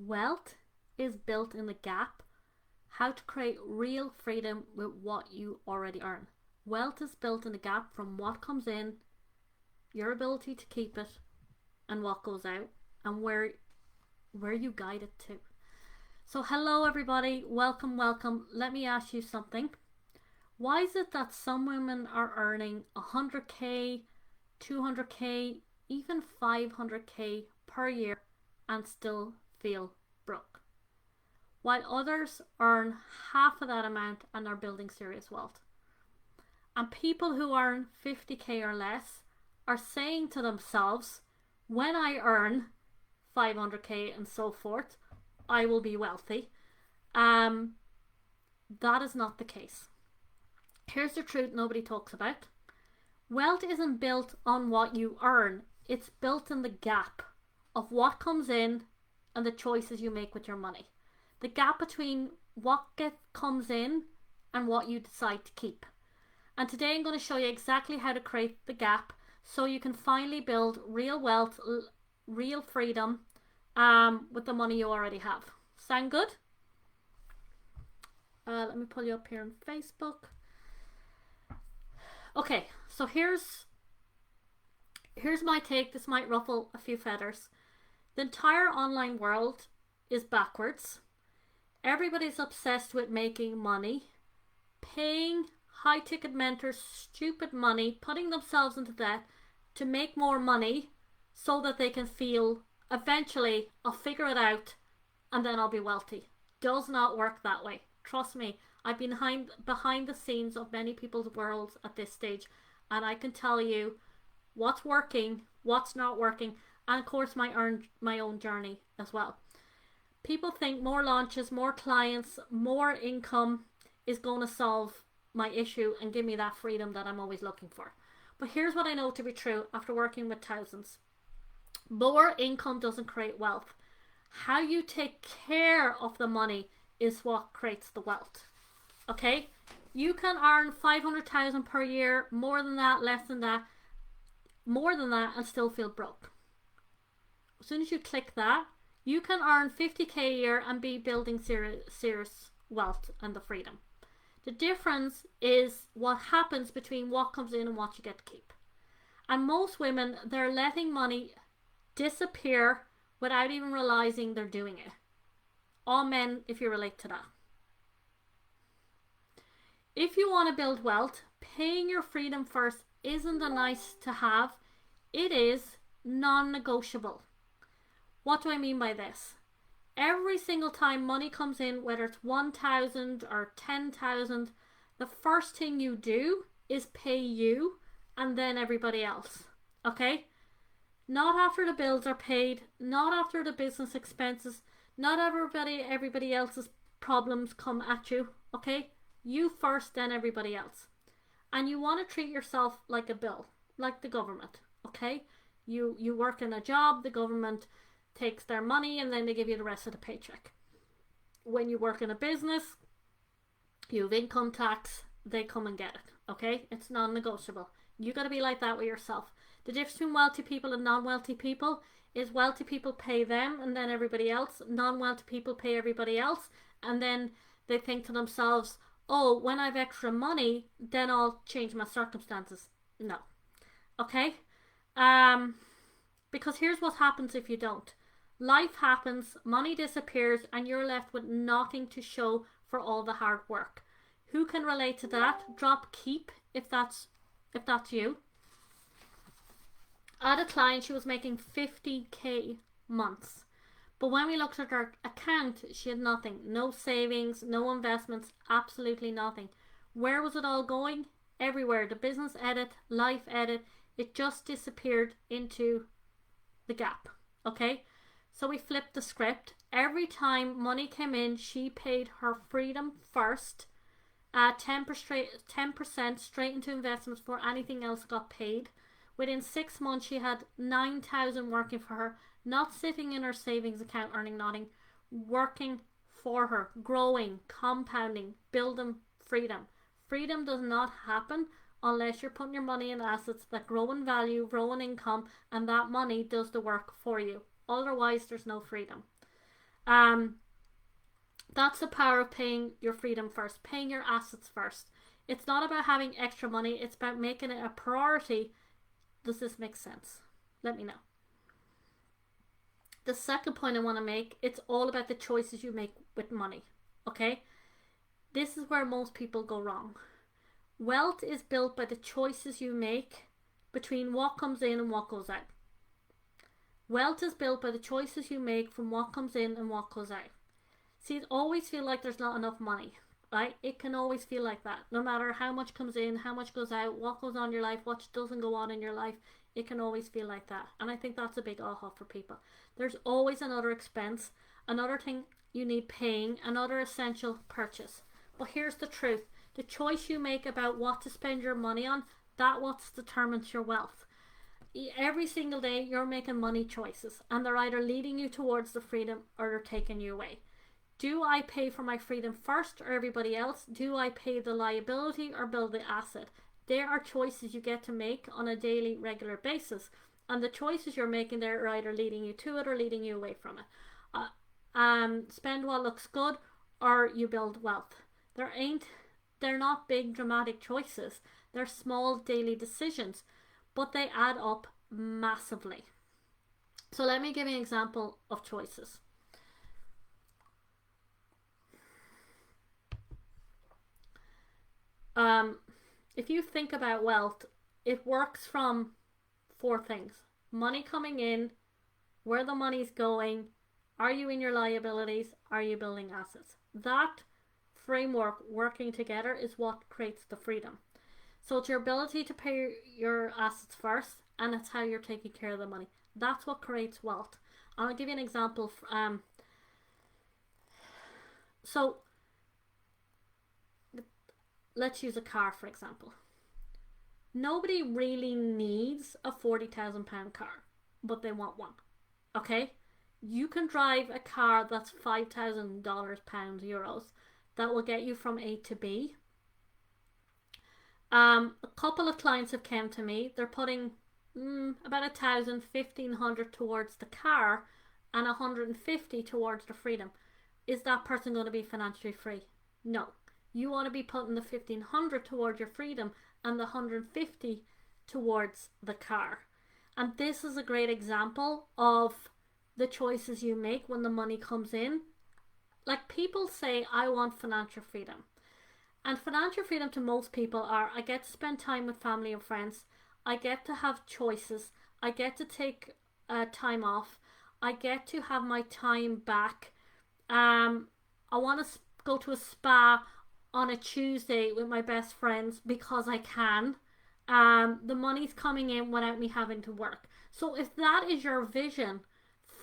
Wealth is built in the gap. How to create real freedom with what you already earn. Wealth is built in the gap from what comes in, your ability to keep it, and what goes out, and where you guide it to. So hello everybody, welcome. Let me ask you something. Why is it that some women are earning 100k, 200k, even 500k per year and still feel broke, while others earn half of that amount and are building serious wealth? And people who earn 50k or less are saying to themselves, when I earn 500k and so forth, I will be wealthy. That is not the case. Here's the truth nobody talks about. Wealth isn't built on what you earn. It's built in the gap of what comes in and the choices you make with your money. The gap between what comes in and what you decide to keep. And today I'm going to show you exactly how to create the gap so you can finally build real wealth, real freedom with the money you already have. Sound good? Let me pull you up here on Facebook. Okay, so here's my take. This might ruffle a few feathers. The entire online world is backwards. Everybody's obsessed with making money, paying high ticket mentors stupid money, putting themselves into debt to make more money so that they can feel eventually I'll figure it out and then I'll be wealthy. Does not work that way. Trust me, I've been behind the scenes of many people's worlds at this stage, and I can tell you what's working, what's not working, and of course my own journey as well. People think more launches, more clients, more income is going to solve my issue and give me that freedom that I'm always looking for. But here's what I know to be true after working with thousands. More income doesn't create wealth. How you take care of the money is what creates the wealth. Okay? You can earn 500,000 per year, more than that, less than that, more than that, and still feel broke. As soon as you click that, you can earn 50k a year and be building serious wealth and the freedom. The difference is what happens between what comes in and what you get to keep. And most women, they're letting money disappear without even realizing they're doing it. All men, if you relate to that. If you want to build wealth, paying your freedom first isn't a nice to have. It is non-negotiable. What do I mean by this? Every single time money comes in, whether it's 1,000 or 10,000, the first thing you do is pay you and then everybody else. Okay? Not after the bills are paid, not after the business expenses, not everybody else's problems come at you. Okay? You first, then everybody else. And you want to treat yourself like a bill, like the government. Okay? You work in a job, the government takes their money and then they give you the rest of the paycheck. When you work in a business, you have income tax, they come and get it. Okay? It's non-negotiable. You got to be like that with yourself. The difference between wealthy people and non-wealthy people is wealthy people pay them and then everybody else. Non-wealthy people pay everybody else, and then they think to themselves, oh, when I have extra money, then I'll change my circumstances. No. Okay? Because here's what happens if you don't. Life happens, money disappears, and you're left with nothing to show for all the hard work. Who can relate to that? Drop keep if that's you. I had a client, she was making 50k months. But when we looked at her account, she had nothing. No savings, no investments, absolutely nothing. Where was it all going? Everywhere. The business edit, life edit, it just disappeared into the gap. Okay? So we flipped the script. Every time money came in, she paid her freedom first. 10% straight into investments before anything else got paid. Within 6 months, she had 9,000 working for her, not sitting in her savings account earning nothing, working for her, growing, compounding, building freedom. Freedom does not happen unless you're putting your money in assets that grow in value, grow in income, and that money does the work for you. Otherwise, there's no freedom. That's the power of paying your freedom first, paying your assets first. It's not about having extra money, it's about making it a priority. Does this make sense? Let me know. The second point I want to make, it's all about the choices you make with money. Okay? This is where most people go wrong. Wealth is built by the choices you make between what comes in and what goes out. Wealth is built by the choices you make from what comes in and what goes out. See, it always feels like there's not enough money, right? It can always feel like that. No matter how much comes in, how much goes out, what goes on in your life, what doesn't go on in your life, it can always feel like that. And I think that's a big aha for people. There's always another expense, another thing you need paying, another essential purchase. But here's the truth. The choice you make about what to spend your money on, that's what determines your wealth. Every single day you're making money choices, and they're either leading you towards the freedom or they're taking you away. Do I pay for my freedom first or everybody else? Do I pay the liability or build the asset? There are choices you get to make on a daily, regular basis. And the choices you're making there are either leading you to it or leading you away from it. Spend what looks good or you build wealth. They're not big dramatic choices. They're small daily decisions, but they add up massively. So let me give you an example of choices. If you think about wealth, it works from 4 things. Money coming in, where the money's going, are you in your liabilities, are you building assets? That framework working together is what creates the freedom. So it's your ability to pay your assets first, and it's how you're taking care of the money. That's what creates wealth. I'll give you an example. So let's use a car for example. Nobody really needs a £40,000 car, but they want one. Okay? You can drive a car that's $5,000, pounds, euros, that will get you from A to B. A couple of clients have come to me. They're putting about 1,000, 1,500 towards the car and 150 towards the freedom. Is that person going to be financially free? No. You want to be putting the 1,500 towards your freedom and the 150 towards the car. And this is a great example of the choices you make when the money comes in. Like, people say, I want financial freedom. And financial freedom to most people are, I get to spend time with family and friends. I get to have choices. I get to take time off. I get to have my time back. I want to go to a spa on a Tuesday with my best friends because I can. The money's coming in without me having to work. So if that is your vision,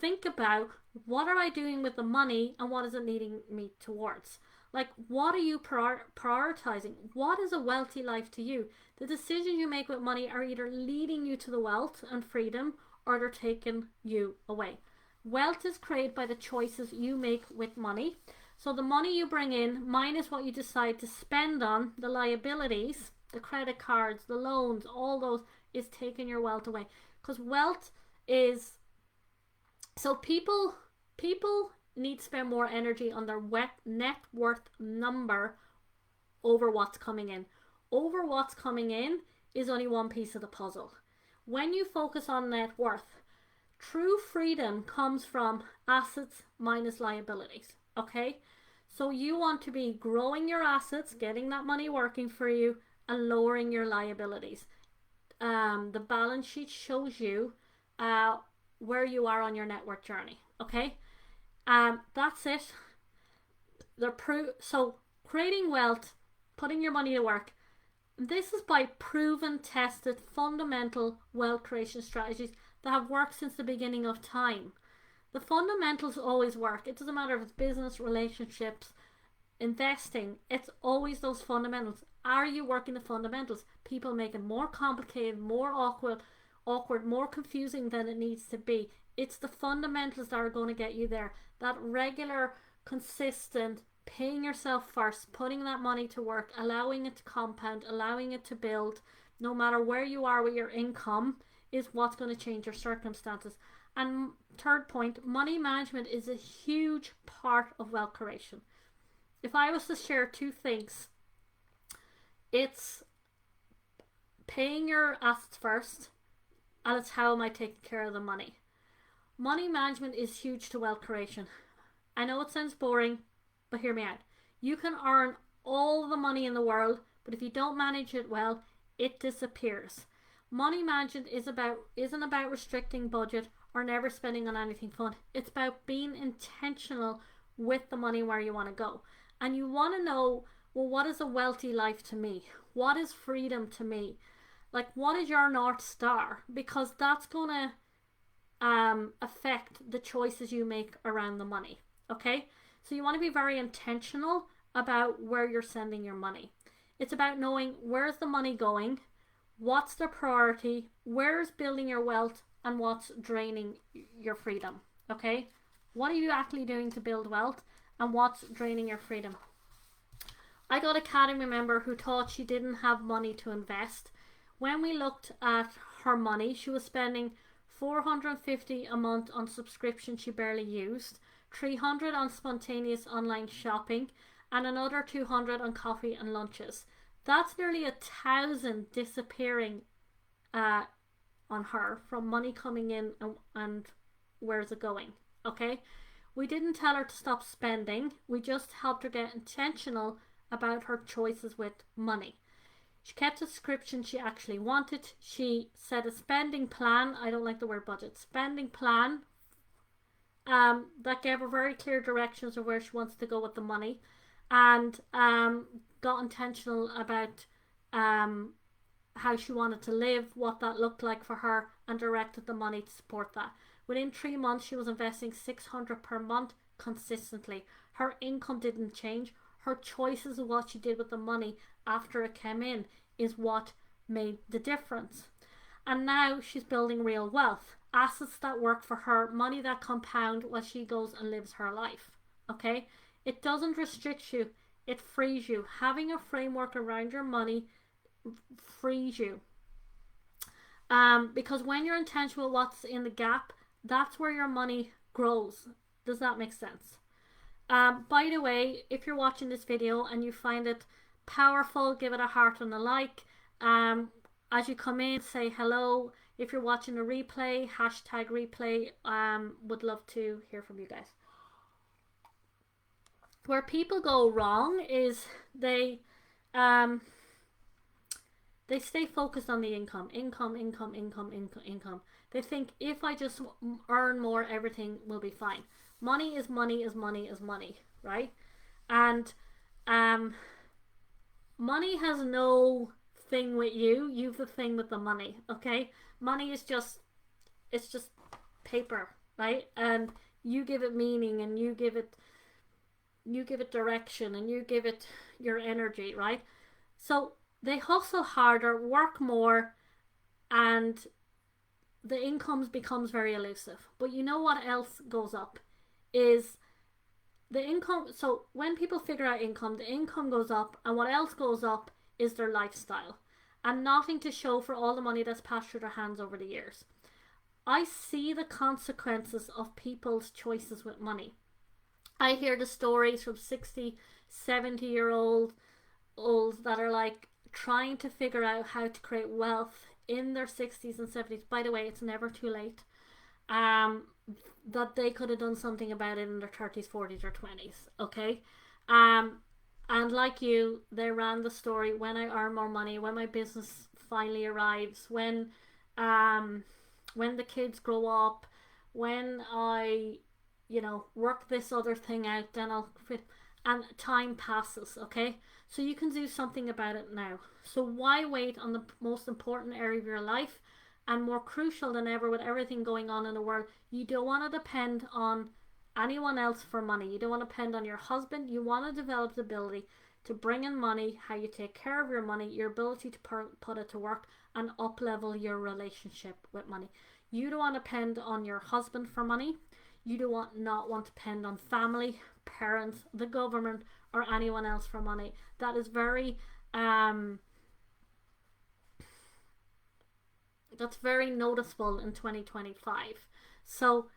think about, what are I doing with the money and what is it leading me towards? Like, what are you prioritizing? What is a wealthy life to you? The decisions you make with money are either leading you to the wealth and freedom or they're taking you away. Wealth is created by the choices you make with money. So the money you bring in minus what you decide to spend on, the liabilities, the credit cards, the loans, all those, is taking your wealth away. Because wealth is... So people need to spend more energy on their net worth number over what's coming in. Over what's coming in is only one piece of the puzzle. When you focus on net worth, true freedom comes from assets minus liabilities. Okay? So you want to be growing your assets, getting that money working for you, and lowering your liabilities. The balance sheet shows you where you are on your net worth journey. Okay? That's it. So creating wealth, putting your money to work, this is by proven, tested, fundamental wealth creation strategies that have worked since the beginning of time. The fundamentals always work. It doesn't matter if it's business, relationships, investing. It's always those fundamentals. Are you working the fundamentals? People make it more complicated, more awkward, more confusing than it needs to be. It's the fundamentals that are going to get you there. That regular, consistent, paying yourself first, putting that money to work, allowing it to compound, allowing it to build, no matter where you are with your income, is what's going to change your circumstances. And third point, money management is a huge part of wealth creation. If I was to share two things, it's paying your assets first, and it's how am I taking care of the money. Money management is huge to wealth creation. I know it sounds boring, but hear me out. You can earn all the money in the world, but if you don't manage it well, it disappears. Money management isn't about restricting budget or never spending on anything fun. It's about being intentional with the money where you want to go. And you want to know, well, what is a wealthy life to me? What is freedom to me? Like, what is your North Star? Because that's going to affect the choices you make around the money. Okay? So you want to be very intentional about where you're sending your money. It's about knowing where's the money going, what's the priority, where's building your wealth, and what's draining your freedom. Okay? What are you actually doing to build wealth, and what's draining your freedom? I got a Academy member who thought she didn't have money to invest. When we looked at her money, she was spending $450 a month on subscription she barely used, $300 on spontaneous online shopping, and another $200 on coffee and lunches. That's nearly $1,000 disappearing on her from money coming in and where's it going. Okay, we didn't tell her to stop spending, we just helped her get intentional about her choices with money. She kept a subscription she actually wanted. She set a spending plan. I don't like the word budget. Spending plan that gave her very clear directions of where she wants to go with the money, and got intentional about how she wanted to live, what that looked like for her, and directed the money to support that. Within 3 months, she was investing $600 per month consistently. Her income didn't change. Her choices of what she did with the money after it came in is what made the difference. And now she's building real wealth, assets that work for her, money that compound while she goes and lives her life. Okay, it doesn't restrict you, it frees you. Having a framework around your money frees you, because when you're intentional with what's in the gap, that's where your money grows. Does that make sense? By the way, if you're watching this video and you find it powerful, give it a heart and a like. As you come in, say hello. If you're watching a replay, hashtag replay. Would love to hear from you guys. Where people go wrong is they stay focused on the income. They think if I just earn more, everything will be fine. Money is money is money is money, right? And money has no thing with you. You've the thing with the money, okay? Money is just, it's just paper, right? And you give it meaning, and you give it direction, and you give it your energy, right? So they hustle harder, work more, and the income becomes very elusive. But you know what else goes up is the income. So when people figure out income, the income goes up, and what else goes up is their lifestyle, and nothing to show for all the money that's passed through their hands over the years. I see the consequences of people's choices with money. I hear the stories from 60, 70-year-olds that are like trying to figure out how to create wealth in their 60s and 70s. By the way, it's never too late. That they could have done something about it in their 30s, 40s, or 20s. Okay? And like you, they ran the story, when I earn more money, when my business finally arrives, when the kids grow up, when I, work this other thing out, then I'll fit. And time passes, okay? So you can do something about it now. So why wait on the most important area of your life? And more crucial than ever, with everything going on in the world, you don't want to depend on anyone else for money. You don't want to depend on your husband. You want to develop the ability to bring in money, how you take care of your money, your ability to put it to work, and up level your relationship with money. You don't want to depend on your husband for money. You do not want to depend on family, parents, the government, or anyone else for money. That is very that's very noticeable in 2025. So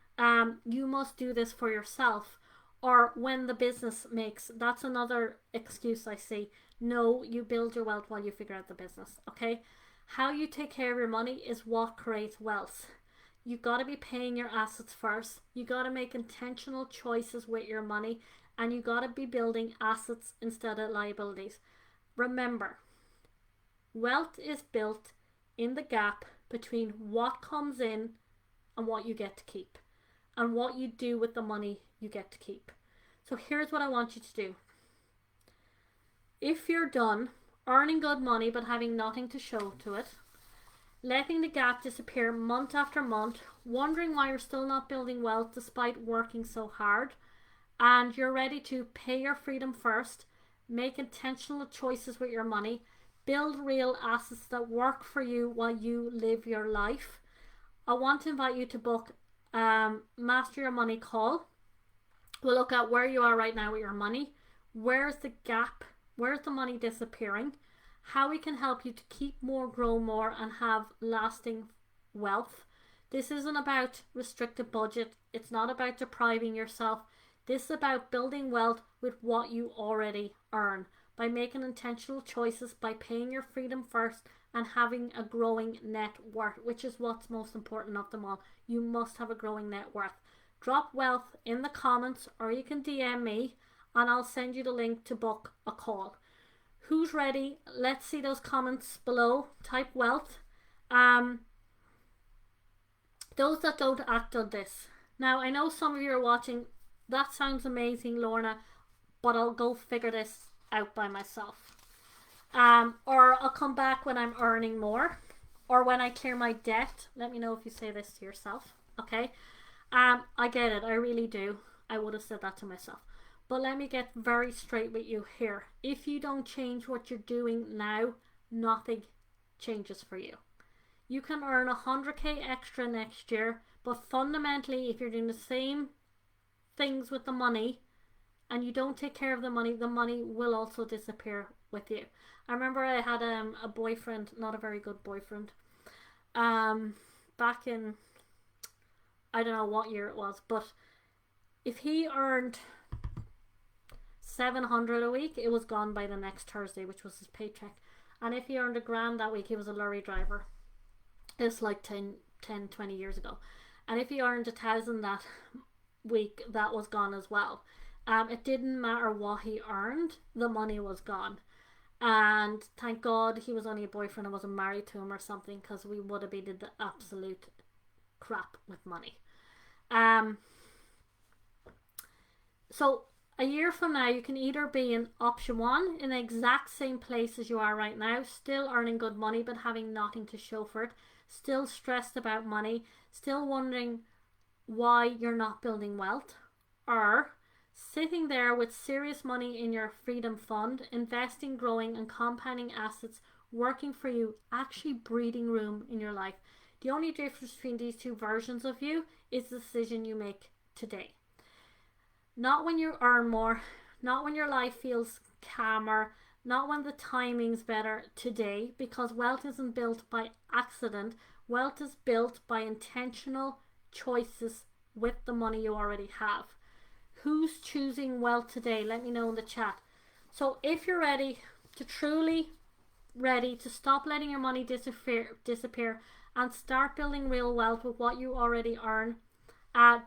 you must do this for yourself. Or when the business makes, that's another excuse I see. No, you build your wealth while you figure out the business. Okay, how you take care of your money is what creates wealth. You got to be paying your assets first. You got to make intentional choices with your money, and you got to be building assets instead of liabilities. Remember, wealth is built in the gap between what comes in and what you get to keep, and what you do with the money you get to keep. So here's what I want you to do. If you're done earning good money but having nothing to show to it, letting the gap disappear month after month, wondering why you're still not building wealth despite working so hard, and you're ready to pay your freedom first, make intentional choices with your money, build real assets that work for you while you live your life, I want to invite you to book Master Your Money call. We'll look at where you are right now with your money. Where's the gap? Where's the money disappearing? How we can help you to keep more, grow more, and have lasting wealth. This isn't about restricted budget. It's not about depriving yourself. This is about building wealth with what you already earn, by making intentional choices, by paying your freedom first, and having a growing net worth, which is what's most important of them all. You must have a growing net worth. Drop wealth in the comments, or you can DM me and I'll send you the link to book a call. Who's ready? Let's see those comments below. Type wealth. Those that don't act on this. Now, I know some of you are watching. That sounds amazing, Lorna, but I'll go figure this out by myself. Or I'll come back when I'm earning more, or when I clear my debt. Let me know if you say this to yourself. Okay. I get it. I really do. I would have said that to myself. But let me get very straight with you here. If you don't change what you're doing now, nothing changes for you. You can earn 100k extra next year, but fundamentally, if you're doing the same things with the money and you don't take care of the money will also disappear with you. I remember I had a boyfriend, not a very good boyfriend, back in, I don't know what year it was, but if he earned 700 a week, it was gone by the next Thursday, which was his paycheck. And if he earned $1,000 that week, he was a lorry driver. It's like 10, 20 years ago. And if he earned 1,000 that week, that was gone as well. It didn't matter what he earned, the money was gone. And thank God he was only a boyfriend, I wasn't married to him or something, because we would have been in the absolute crap with money. So a year from now, you can either be in option one, in the exact same place as you are right now, still earning good money but having nothing to show for it, still stressed about money, still wondering why you're not building wealth, or sitting there with serious money in your freedom fund, investing, growing and compounding assets, working for you, actually breathing room in your life. The only difference between these two versions of you is the decision you make today. Not when you earn more, not when your life feels calmer, not when the timing's better, today, because wealth isn't built by accident. Wealth is built by intentional choices with the money you already have. Who's choosing wealth today? Let me know in the chat. So if you're ready to stop letting your money disappear and start building real wealth with what you already earn,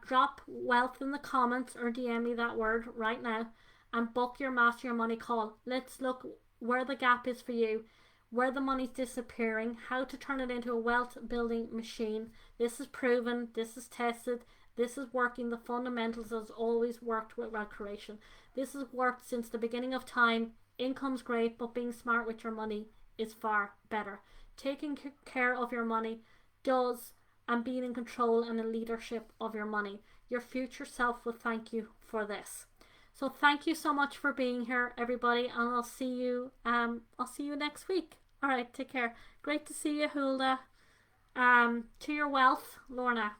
drop wealth in the comments or DM me that word right now and book your Master Your Money call. Let's look where the gap is for you, where the money's disappearing, how to turn it into a wealth building machine. This is proven, this is tested, this is working. The fundamentals has always worked with wealth creation. This has worked since the beginning of time. Income's great, but being smart with your money is far better. Taking care of your money does, and being in control and in leadership of your money. Your future self will thank you for this. So thank you so much for being here, everybody, and I'll see you next week. All right, take care. Great to see you, Hulda. To your wealth, Lorna.